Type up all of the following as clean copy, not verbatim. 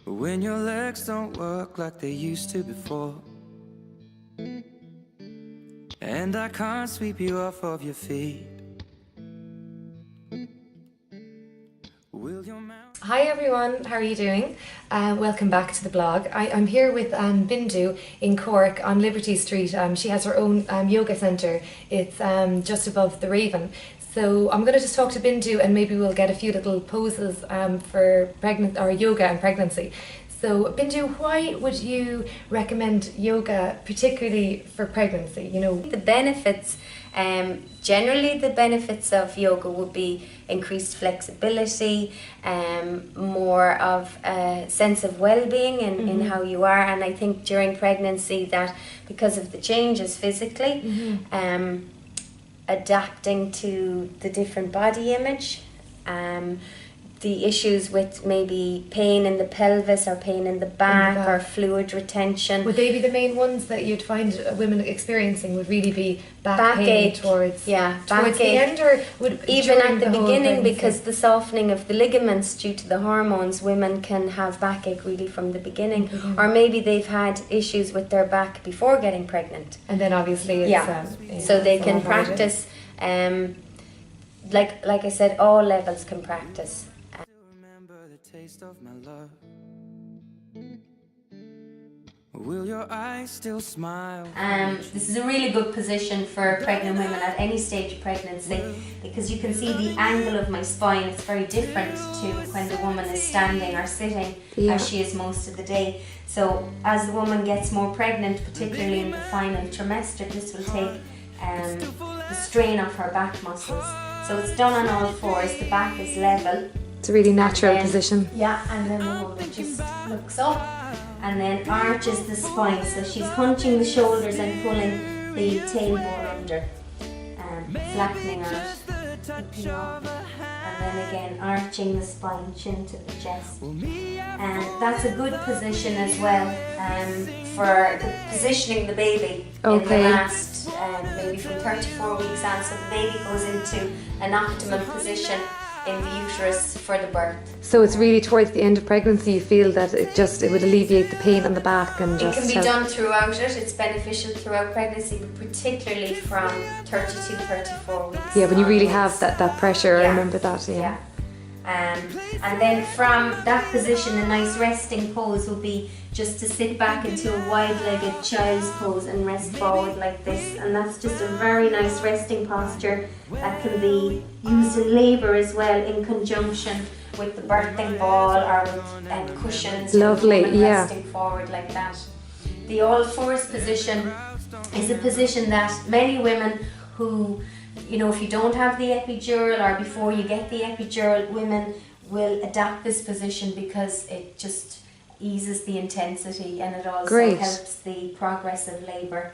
when your legs don't work like they used to before, and I can't sweep you off of your feet. Hi everyone, how are you doing? Welcome back to the blog. I'm here with Bindu in Cork on Liberty Street. She has her own yoga centre. It's just above the Raven. So I'm going to just talk to Bindu and maybe we'll get a few little poses for pregnant or yoga and pregnancy. So Bindu, why would you recommend yoga particularly for pregnancy? You know, the benefits, generally the benefits of yoga would be increased flexibility, more of a sense of well-being in how you are, and I think during pregnancy that because of the changes physically, adapting to the different body image, the issues with maybe pain in the pelvis or pain in the back or fluid retention. Would they be the main ones that you'd find women experiencing? Would really be backache towards the end, or would even at the beginning, because the softening of the ligaments due to the hormones, women can have backache really from the beginning, or maybe they've had issues with their back before getting pregnant, and then obviously it's, so they can practice. Like I said, all levels can practice. Taste of my love. Will your eyes still smile? This is a really good position for pregnant women at any stage of pregnancy, because you can see the angle of my spine. It's very different to when the woman is standing or sitting as she is most of the day. So as the woman gets more pregnant, particularly in the final trimester, this will take the strain off her back muscles. So it's done on all fours, the back is level. It's a really natural position. Yeah, and then the woman just looks up and then arches the spine. So she's hunching the shoulders and pulling the tailbone under, flattening out, looking up, and then again arching the spine, chin to the chest. And that's a good position as well for positioning the baby in the last, maybe from 34 weeks on, so the baby goes into an optimum position in the uterus for the birth. So it's really towards the end of pregnancy you feel that it would alleviate the pain on the back, and it can be done throughout it. It's beneficial throughout pregnancy, but particularly from 32, 34 weeks. Yeah, when you really have that pressure, I remember that. Yeah. And then from that position, a nice resting pose would be just to sit back into a wide-legged child's pose and rest forward like this. And that's just a very nice resting posture that can be used in labour as well, in conjunction with the birthing ball or with cushions. Lovely, resting forward like that. The all fours position is a position that many women who, you know, if you don't have the epidural or before you get the epidural, women will adapt this position because it just eases the intensity and it also helps the progress of labour.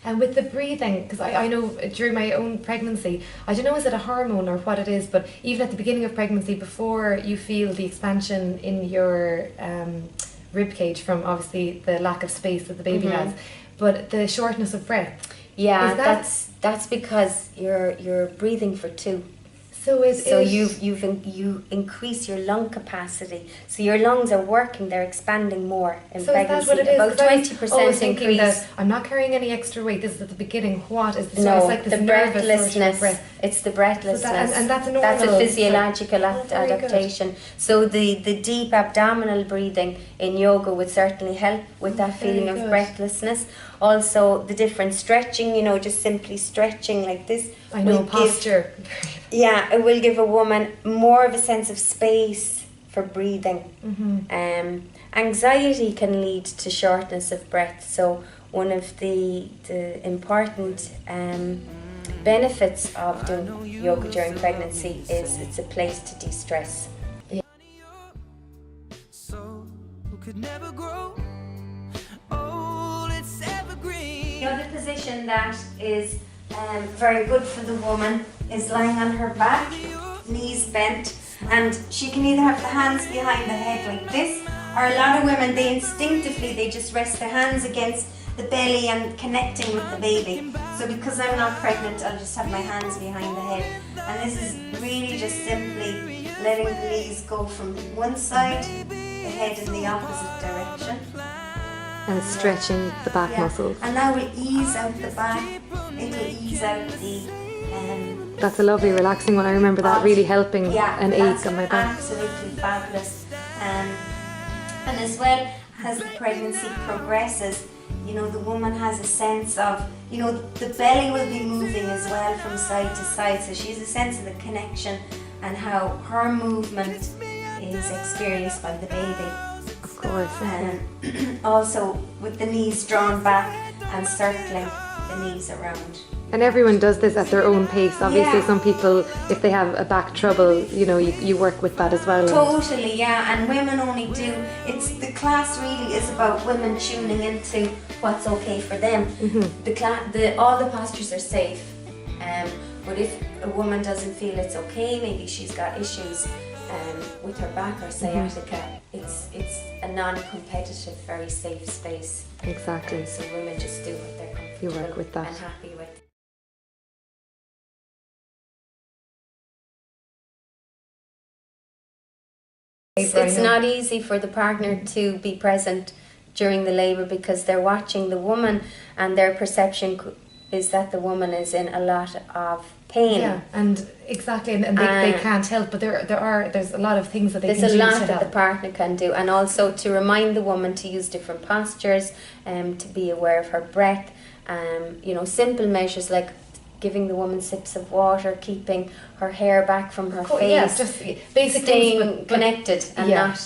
And with the breathing, because I know during my own pregnancy, I don't know is it a hormone or what it is, but even at the beginning of pregnancy, before you feel the expansion in your rib cage from obviously the lack of space that the baby has, but the shortness of breath. Yeah, that's because you're breathing for two. So you increase your lung capacity. So your lungs are working; they're expanding more in pregnancy. Is that what it is? About 20% increase. That I'm not carrying any extra weight. This is at the beginning. What is this? No, it's like this the breathlessness. It's the breathlessness. And that's a normal. That's a physiological adaptation. So the deep abdominal breathing in yoga would certainly help with that feeling of breathlessness. Also, the different stretching. You know, just simply stretching like this. I know posture. It will give a woman more of a sense of space for breathing. Anxiety can lead to shortness of breath, so one of the important benefits of doing yoga during pregnancy is it's a place to de-stress. The other position that is very good for the woman is lying on her back, knees bent, and she can either have the hands behind the head like this, or a lot of women, they just rest their hands against the belly and connecting with the baby. So because I'm not pregnant, I'll just have my hands behind the head, and this is really just simply letting the knees go from one side, the head in the opposite direction. And stretching the back muscles. And that will ease out the back, it will ease out the... That's a lovely relaxing one. I remember that really helping an ache on my back. Absolutely fabulous. And as well as the pregnancy progresses, you know, the woman has a sense of, you know, the belly will be moving as well from side to side, so she has a sense of the connection and how her movement is experienced by the baby. Of course. And also with the knees drawn back and circling the knees around. And everyone does this at their own pace. Obviously, some people, if they have a back trouble, you know, you work with that as well. Totally, yeah. And women only do. The class really is about women tuning into what's okay for them. All the postures are safe. But if a woman doesn't feel it's okay, maybe she's got issues with her back or sciatica, it's a non-competitive, very safe space. Exactly. So women just do what they're comfortable You work with that. and happy with. It's not easy for the partner to be present during the labour because they're watching the woman and their perception is that the woman is in a lot of pain. Yeah, and exactly, and they can't help, but there's a lot of things that they can do. There's a lot to that help. the partner can do, and also to remind the woman to use different postures, to be aware of her breath, you know, simple measures like giving the woman sips of water, keeping her hair back from her face, yeah, just basic staying things, but connected and not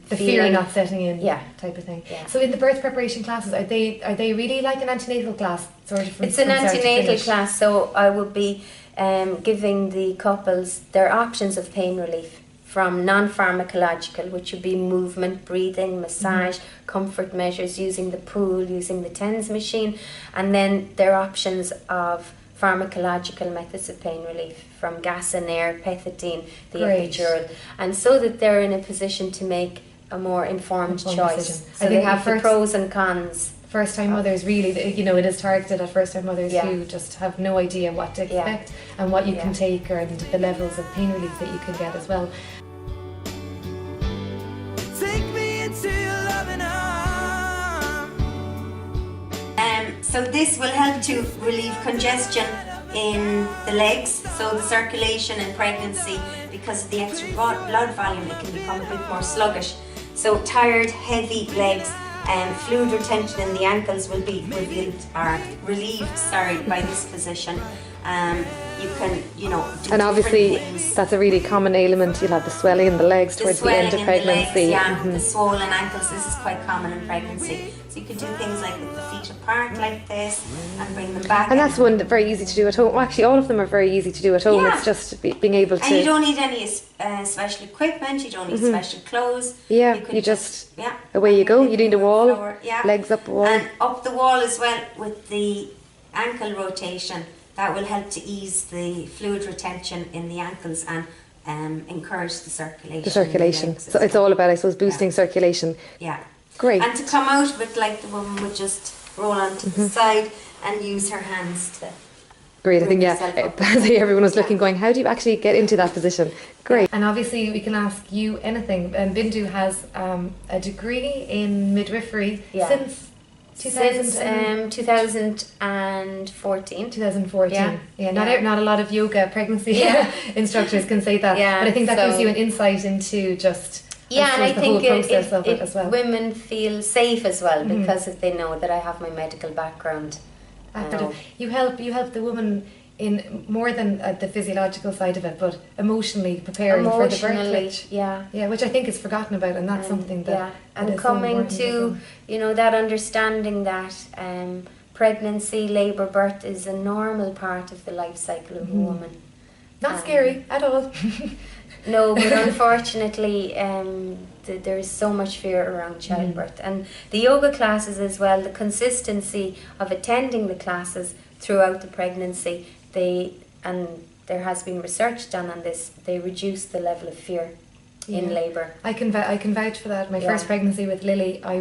the fear not setting in, type of thing. Yeah. So in the birth preparation classes, are they really like an antenatal class, sort of? It's an antenatal class, so I would be giving the couples their options of pain relief from non-pharmacological, which would be movement, breathing, massage, comfort measures, using the pool, using the TENS machine, and then their options of pharmacological methods of pain relief from gas and air, pethidine, the epidural, and so that they're in a position to make a more informed choice. Decision. So they have the pros and cons. First-time mothers, really, you know, it is targeted at first-time mothers who just have no idea what to expect and what you can take, and the levels of pain relief that you can get as well. Take me into your loving arms. So this will help to relieve congestion in the legs, so the circulation in pregnancy, because of the extra blood volume, it can become a bit more sluggish. So tired, heavy legs and fluid retention in the ankles will be relieved by this position. You can, you know, do and obviously things. That's a really common ailment. You'll have the swelling in the legs towards the end of pregnancy. The swollen ankles, this is quite common in pregnancy. So you could do things like with the feet apart like this and bring them back. And that's one that's very easy to do at home. Well, actually, all of them are very easy to do at home. It's just being able to... And you don't need any special equipment, you don't need special clothes. Yeah, you just away you go. You need a wall, legs up a wall. And up the wall as well with the ankle rotation. That will help to ease the fluid retention in the ankles and encourage the circulation. The circulation. So it's all about, I suppose, boosting circulation. Yeah. Great. And to come out of it like the woman would just roll onto the side and use her hands to... Great, I think, everyone was looking going, how do you actually get into that position? Great. And obviously we can ask you anything. Bindu has a degree in midwifery since 2014. 2014. Not a lot of yoga pregnancy instructors can say that. But I think that gives you an insight into just and I think the whole process of it as well. Women feel safe as well because if they know that I have my medical background. You help the woman in more than the physiological side of it, but emotionally preparing for the birth, which I think is forgotten about, and that's something that and is coming so to that understanding that pregnancy, labour, birth is a normal part of the life cycle of a woman. Not scary at all. No, but unfortunately there is so much fear around childbirth, and the yoga classes as well, the consistency of attending the classes throughout the pregnancy, and there has been research done on this, they reduce the level of fear in labour. I can vouch for that. My first pregnancy with Lily, I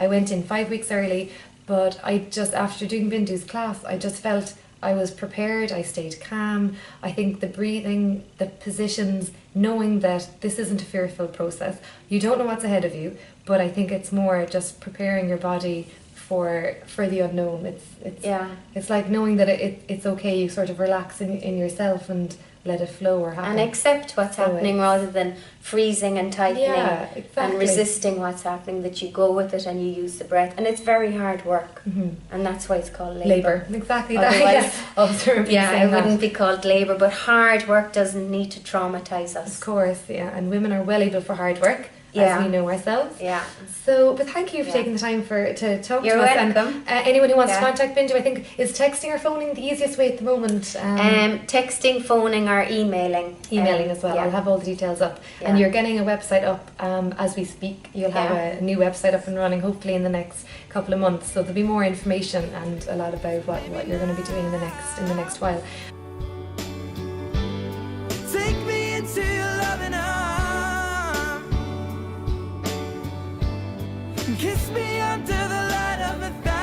went in 5 weeks early, but I just, after doing Bindu's class, I just felt I was prepared, I stayed calm. I think the breathing, the positions, knowing that this isn't a fearful process. You don't know what's ahead of you, but I think it's more just preparing your body for the unknown. It's like knowing that it's okay. You sort of relax in yourself and let it flow or happen. And accept what's happening rather than freezing and tightening and resisting what's happening, that you go with it and you use the breath. And it's very hard work. And that's why it's called labour. Exactly. Otherwise, it wouldn't be called labour. But hard work doesn't need to traumatise us. Of course, yeah. And women are well able for hard work, as we know ourselves. Yeah. So, but thank you for taking the time to talk You're to us. welcome. And anyone who wants to contact Bindu, I think, is texting or phoning the easiest way at the moment? Texting, phoning, or emailing. Emailing as well. I'll have all the details up. Yeah. And you're getting a website up as we speak. You'll have a new website up and running hopefully in the next couple of months. So there'll be more information and a lot about what you're going to be doing in the next while. Take me into your loving arms. Kiss me under the light of 1,000